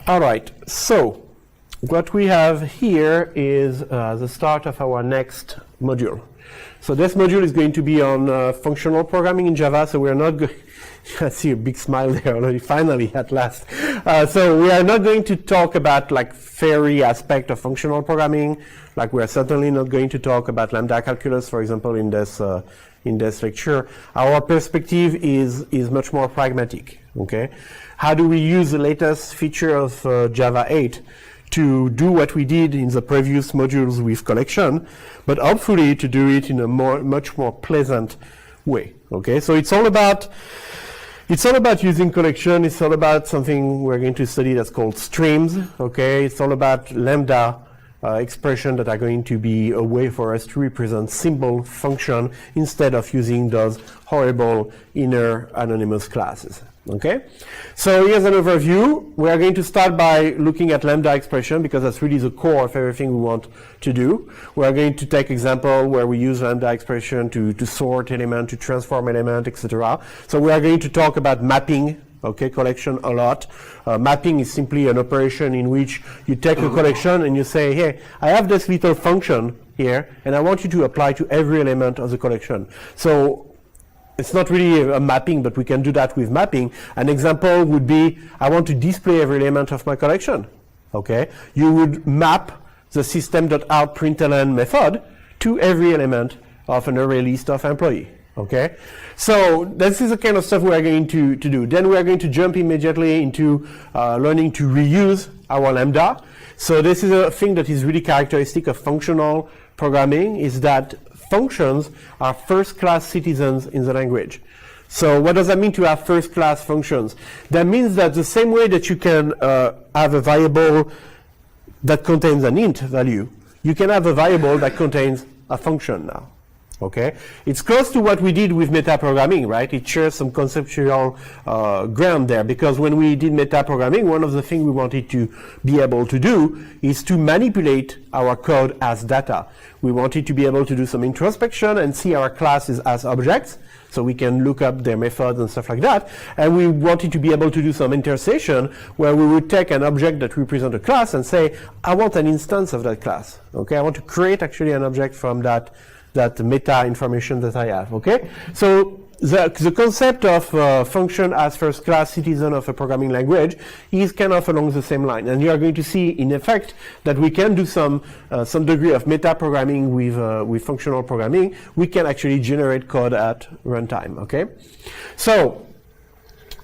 All right, so what we have here is the start of our next module. So this module is going to be on functional programming in Java, so we're not going I see a big smile there already, finally, at last. So we are not going to talk about like theory aspect of functional programming, like we're certainly not going to talk about lambda calculus, for example, in this lecture. Our perspective is much more pragmatic, okay? How do we use the latest feature of Java 8 to do what we did in the previous modules with collection, but hopefully to do it in a much more pleasant way, okay? So it's all about using collection. It's all about something we're going to study that's called streams, okay? It's all about lambda expressions that are going to be a way for us to represent simple function instead of using those horrible inner anonymous classes, okay? So here's an overview. We are going to start by looking at lambda expression because that's really the core of everything we want to do. We are going to take example where we use lambda expression to sort element, to transform element, etc. So we are going to talk about mapping, okay, collection a lot. Mapping is simply an operation in which you take a collection and you say, hey, I have this little function here and I want you to apply to every element of the collection. So it's not really a mapping, but we can do that with mapping. An example would be, I want to display every element of my collection, okay? You would map the system.out.println method to every element of an array list of employee, okay? So this is the kind of stuff we are going to do. Then we are going to jump immediately into learning to reuse our lambda. So this is a thing that is really characteristic of functional programming, is that functions are first-class citizens in the language. So what does that mean to have first-class functions? That means that the same way that you can have a variable that contains an int value, you can have a variable that contains a function now. Okay, it's close to what we did with metaprogramming, right? It shares some conceptual ground there, because when we did metaprogramming, one of the things we wanted to be able to do is to manipulate our code as data. We wanted to be able to do some introspection and see our classes as objects, so we can look up their methods and stuff like that. And we wanted to be able to do some intersection where we would take an object that represents a class and say, I want an instance of that class. Okay, I want to create actually an object from that meta information that I have, okay? So the concept of function as first-class citizen of a programming language is kind of along the same line. And you are going to see, in effect, that we can do some degree of meta-programming with functional programming. We can actually generate code at runtime, okay? So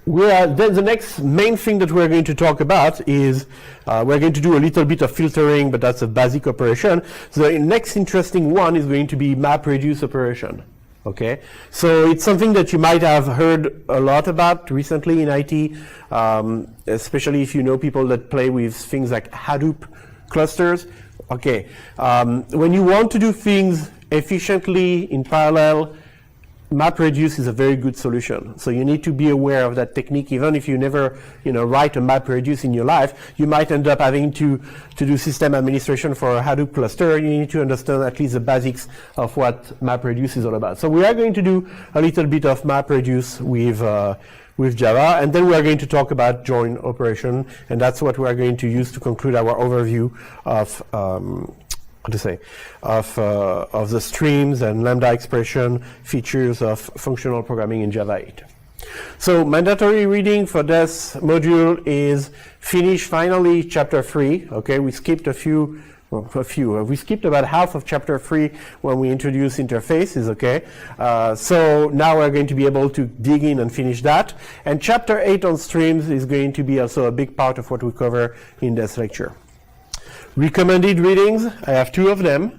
then the next main thing that we're going to talk about is we're going to do a little bit of filtering, but that's a basic operation. So the next interesting one is going to be map reduce operation. Okay, so it's something that you might have heard a lot about recently in IT, especially if you know people that play with things like Hadoop clusters. Okay, when you want to do things efficiently in parallel, MapReduce is a very good solution. So you need to be aware of that technique. Even if you never, write a MapReduce in your life, you might end up having to do system administration for a Hadoop cluster. You need to understand at least the basics of what MapReduce is all about. So we are going to do a little bit of MapReduce with Java, and then we are going to talk about join operation, and that's what we are going to use to conclude our overview of of the streams and lambda expression features of functional programming in Java 8. So mandatory reading for this module is finish finally chapter 3. Okay, we skipped we skipped about half of chapter 3 when we introduced interfaces, okay? So now we're going to be able to dig in and finish that. And chapter 8 on streams is going to be also a big part of what we cover in this lecture. Recommended readings, I have 2 of them.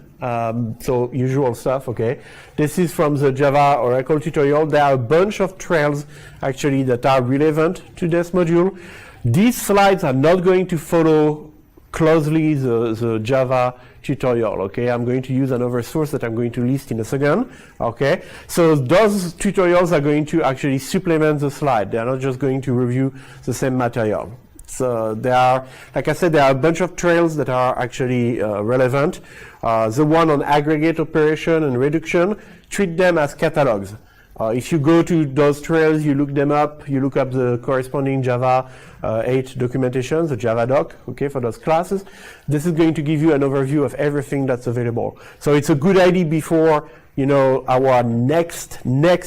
So usual stuff, okay. This is from the Java Oracle tutorial. There are a bunch of trails actually that are relevant to this module. These slides are not going to follow closely the Java tutorial, okay. I'm going to use another source that I'm going to list in a second, okay. So those tutorials are going to actually supplement the slide. They are not just going to review the same material. So there are, like I said, there are a bunch of trails that are actually relevant. The one on aggregate operation and reduction, treat them as catalogs. If you go to those trails, you look them up, you look up the corresponding Java 8 documentation, the Java doc, okay, for those classes. This is going to give you an overview of everything that's available. So it's a good idea before, you know, our next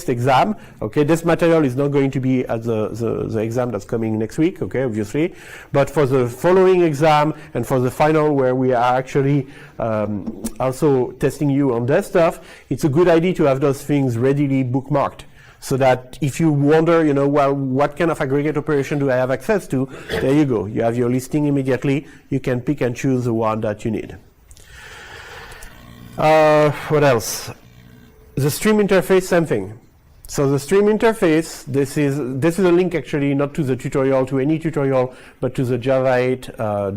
exam. Okay, this material is not going to be at the exam that's coming next week, okay, obviously. But for the following exam and for the final, where we are actually also testing you on this stuff, it's a good idea to have those things readily bookmarked. So that if you wonder, you know, well, what kind of aggregate operation do I have access to? There you go. You have your listing immediately. You can pick and choose the one that you need. What else? The stream interface, same thing. So the stream interface, this is a link actually not to the tutorial, to any tutorial, but to the Java 8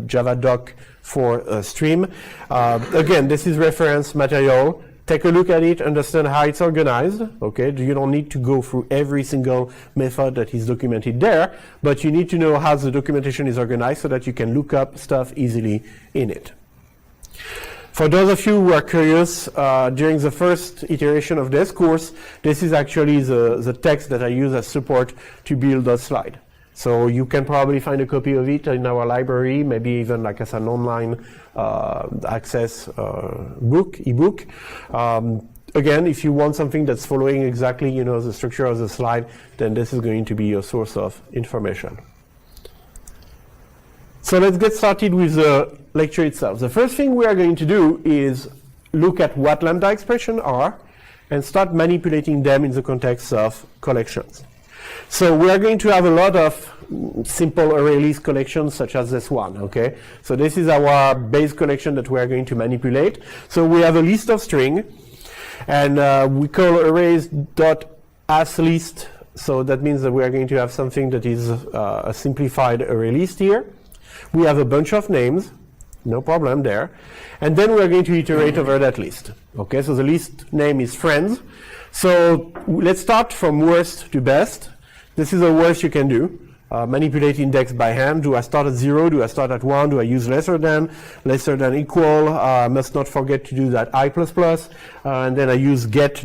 Java doc for stream. Again, this is reference material. Take a look at it, understand how it's organized. Okay, you don't need to go through every single method that is documented there, but you need to know how the documentation is organized so that you can look up stuff easily in it. For those of you who are curious, during the first iteration of this course, this is actually the text that I use as support to build a slide. So you can probably find a copy of it in our library, maybe even like as an online access ebook. Again, if you want something that's following exactly, you know, the structure of the slide, then this is going to be your source of information. So let's get started with the lecture itself. The first thing we are going to do is look at what lambda expressions are and start manipulating them in the context of collections. So we are going to have a lot of simple array list collections such as this one, okay? So this is our base collection that we are going to manipulate. So we have a list of string, and we call arrays.asList. So that means that we are going to have something that is a simplified array list here. We have a bunch of names, no problem there. And then we are going to iterate over that list. Okay, so the list name is friends. So let's start from worst to best. This is the worst you can do. Manipulate index by hand. Do I start at 0? Do I start at 1? Do I use lesser than equal? Must not forget to do that I++. And then I use get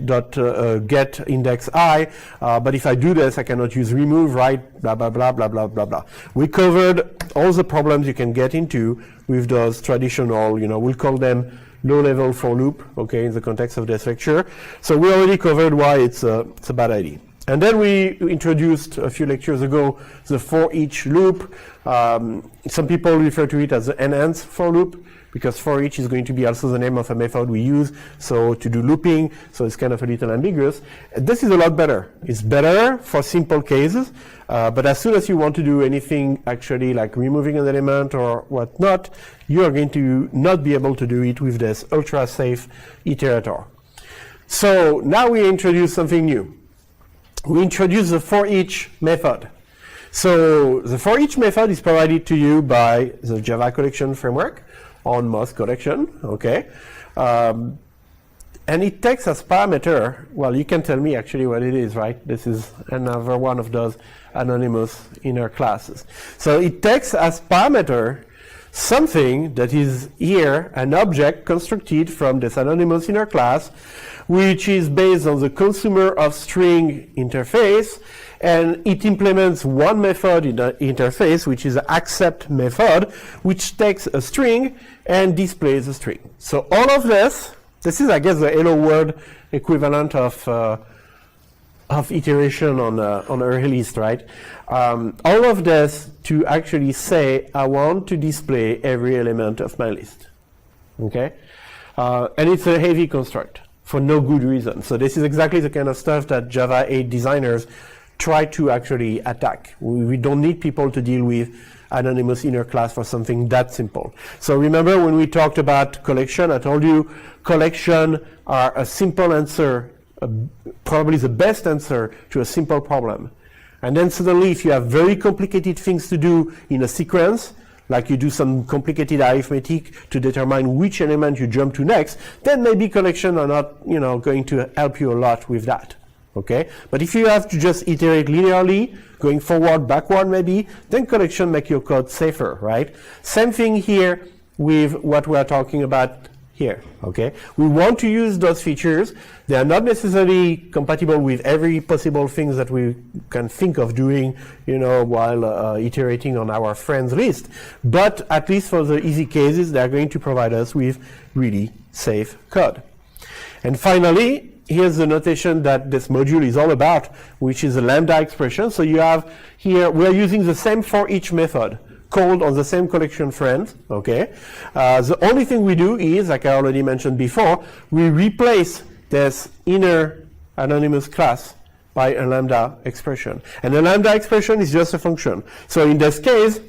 index I. But if I do this, I cannot use remove, right? Blah, blah, blah, blah, blah, blah, blah. We covered all the problems you can get into with those traditional, you know, we'll call them low-level for loop, okay, in the context of this lecture. So we already covered why it's a bad idea. And then we introduced a few lectures ago the for each loop. Some people refer to it as the enhance for loop, because for each is going to be also the name of a method we use, so to do looping, so it's kind of a little ambiguous. This is a lot better. It's better for simple cases, but as soon as you want to do anything actually like removing an element or whatnot, you are going to not be able to do it with this ultra-safe iterator. So now we introduce something new. We introduce the for each method. So the for each method is provided to you by the Java collection framework on most collection, okay? And it takes as parameter, well, you can tell me actually what it is, right? This is another one of those anonymous inner classes. So it takes as parameter something that is here, an object constructed from this anonymous inner class, which is based on the consumer of string interface, and it implements one method in the interface, which is the accept method, which takes a string and displays a string. So all of this is, I guess, the hello world equivalent of iteration on array list, right? All of this to actually say, I want to display every element of my list, okay? And it's a heavy construct for no good reason. So this is exactly the kind of stuff that Java 8 designers try to actually attack. We don't need people to deal with anonymous inner class for something that simple. So remember when we talked about collection, I told you collection are a simple answer, probably the best answer to a simple problem. And then suddenly if you have very complicated things to do in a sequence, like you do some complicated arithmetic to determine which element you jump to next, then maybe collection are not, you know, going to help you a lot with that. Okay? But if you have to just iterate linearly, going forward, backward maybe, then collection make your code safer, right? Same thing here with what we are talking about here, okay? We want to use those features. They are not necessarily compatible with every possible thing that we can think of doing, while iterating on our friends list. But at least for the easy cases, they are going to provide us with really safe code. And finally, here's the notation that this module is all about, which is a Lambda expression. So you have here, we are using the same for each method, called on the same collection friends, okay? The only thing we do is, like I already mentioned before, we replace this inner anonymous class by a Lambda expression. And the Lambda expression is just a function. So in this case,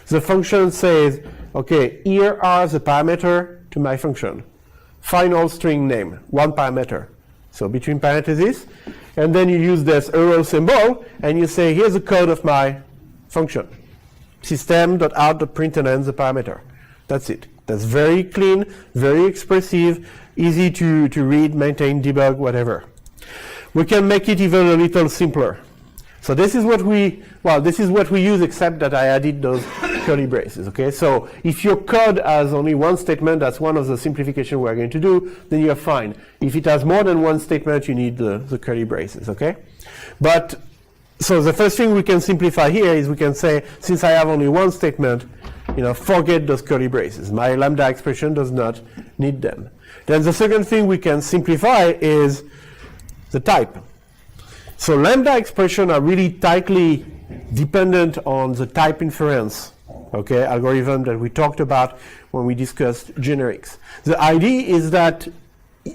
the function says, okay, here are the parameters to my function. Final string name, one parameter. So between parentheses, and then you use this arrow symbol, and you say, here's the code of my function. System.out.println the parameter. That's it. That's very clean, very expressive, easy to read, maintain, debug, whatever. We can make it even a little simpler. So this is what we use, except that I added those curly braces, okay? So if your code has only one statement, that's one of the simplifications we're going to do, then you're fine. If it has more than one statement, you need the curly braces, okay? But so the first thing we can simplify here is we can say, since I have only one statement, forget those curly braces. My Lambda expression does not need them. Then the second thing we can simplify is the type. So Lambda expressions are really tightly dependent on the type inference, okay, algorithm that we talked about when we discussed generics. The idea is that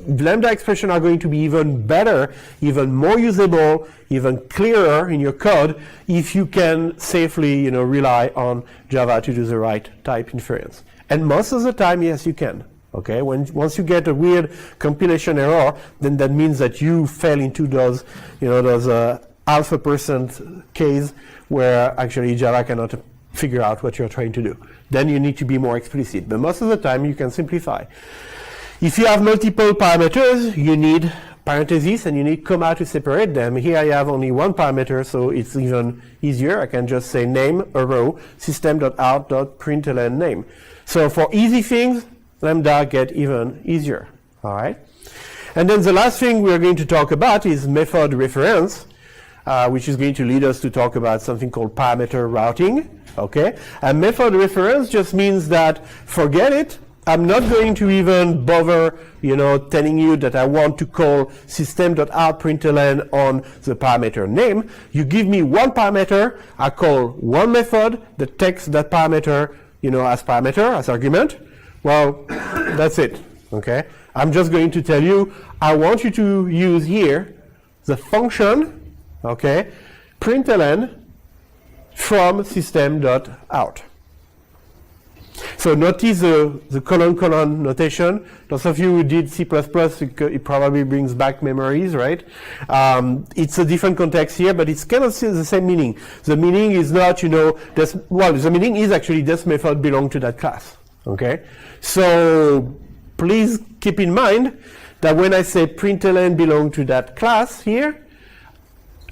Lambda expressions are going to be even better, even more usable, even clearer in your code if you can safely, rely on Java to do the right type inference. And most of the time, yes, you can. Okay, once you get a weird compilation error, then that means that you fell into those, alpha % case where actually Java cannot figure out what you're trying to do. Then you need to be more explicit. But most of the time, you can simplify. If you have multiple parameters, you need parentheses and you need comma to separate them. Here I have only one parameter, so it's even easier. I can just say name, a row, system.out.println name. So for easy things, Lambda get even easier, all right? And then the last thing we're going to talk about is method reference, which is going to lead us to talk about something called parameter routing, okay? And method reference just means that, forget it, I'm not going to even bother, telling you that I want to call system.out.println on the parameter name. You give me one parameter, I call one method that takes that parameter, as parameter, as argument. Well, that's it, okay? I'm just going to tell you, I want you to use here the function, okay, println from system.out. So notice the colon notation. Those of you who did C++, it probably brings back memories, right? It's a different context here, but it's kind of the same meaning. The meaning is not, the meaning is actually this method belongs to that class, okay? So please keep in mind that when I say println belong to that class here,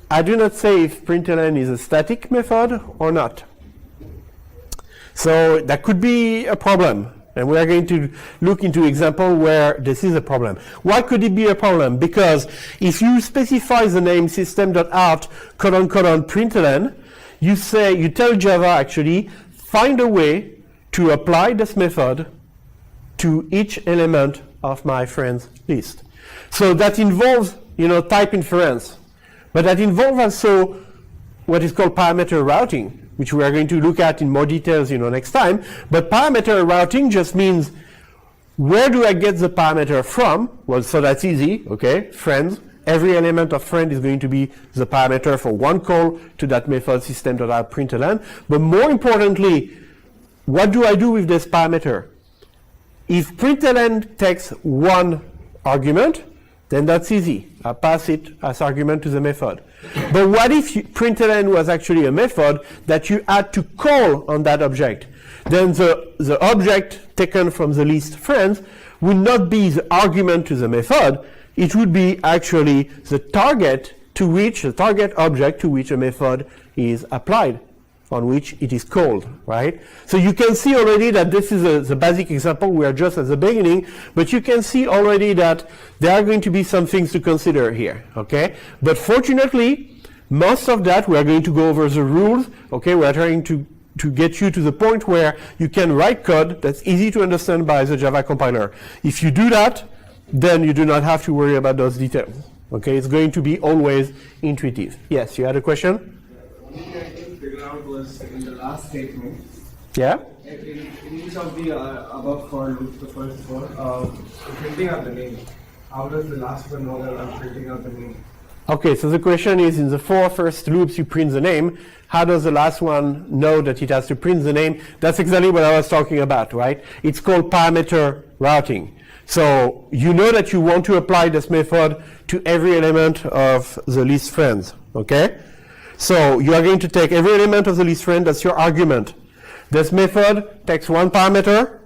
I do not say if println is a static method or not. So that could be a problem, and we are going to look into example where this is a problem. Why could it be a problem? Because if you specify the name system.out : println, you tell Java actually find a way to apply this method to each element of my friends list. So that involves, type inference, but that involves also what is called parameter routing, which we are going to look at in more details, next time. But parameter routing just means, where do I get the parameter from? Well, so that's easy, okay? Friends. Every element of friend is going to be the parameter for one call to that method system.out.println. But more importantly, what do I do with this parameter? If println takes one argument, then that's easy. I pass it as argument to the method. But what if println was actually a method that you had to call on that object? Then the object taken from the list friends would not be the argument to the method. It would be actually the target object to which a method is applied. on which it is called, right? So you can see already that this is the basic example. We are just at the beginning, but you can see already that there are going to be some things to consider here, okay? But fortunately, most of that we are going to go over the rules, okay? We are trying to get you to the point where you can write code that's easy to understand by the Java compiler. If you do that, then you do not have to worry about those details, okay? It's going to be always intuitive. Yes, you had a question? One thing I couldn't figure out was in the last statement. Yeah? In each of the above for loops, the first four, printing out the name. How does the last one know that I'm printing out the name? Okay, so the question is, in the 4 first loops you print the name. How does the last one know that it has to print the name? That's exactly what I was talking about, right? It's called parameter routing. So you know that you want to apply this method to every element of the list friends, okay? So you are going to take every element of the list friend, that's your argument. This method takes one parameter,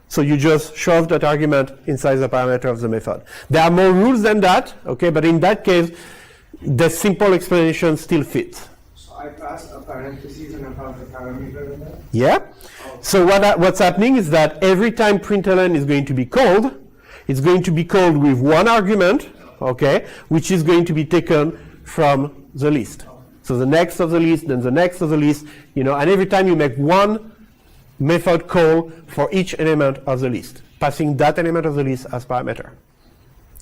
so you just shove that argument inside the parameter of the method. There are more rules than that, okay, but in that case, the simple explanation still fits. So I pass a parenthesis and I pass a parameter in there? Yeah. So what's happening is that every time println is going to be called, it's going to be called with one argument, okay, which is going to be taken from the list. So the next of the list, then the next of the list, you know, and every time you make one method call for each element of the list, passing that element of the list as parameter.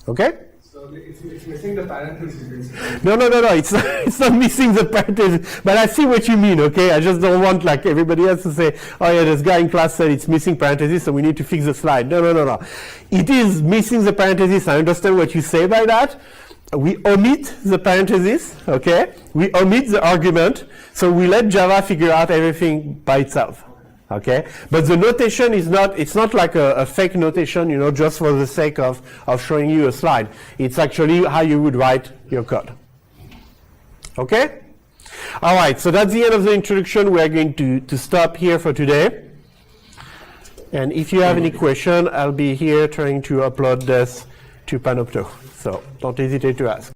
Okay? So it's missing the parentheses basically. No, it's not missing the parentheses, but I see what you mean, okay? I just don't want like everybody else to say, oh yeah, this guy in class said it's missing parentheses, so we need to fix the slide. No. It is missing the parentheses. I understand what you say by that. We omit the parentheses, okay? We omit the argument, so we let Java figure out everything by itself, okay? But the notation is not, it's not like a fake notation, you know, just for the sake of showing you a slide. It's actually how you would write your code. Okay? All right, so that's the end of the introduction. We are going to stop here for today. And if you have any question, I'll be here trying to upload this to Panopto. So don't hesitate to ask.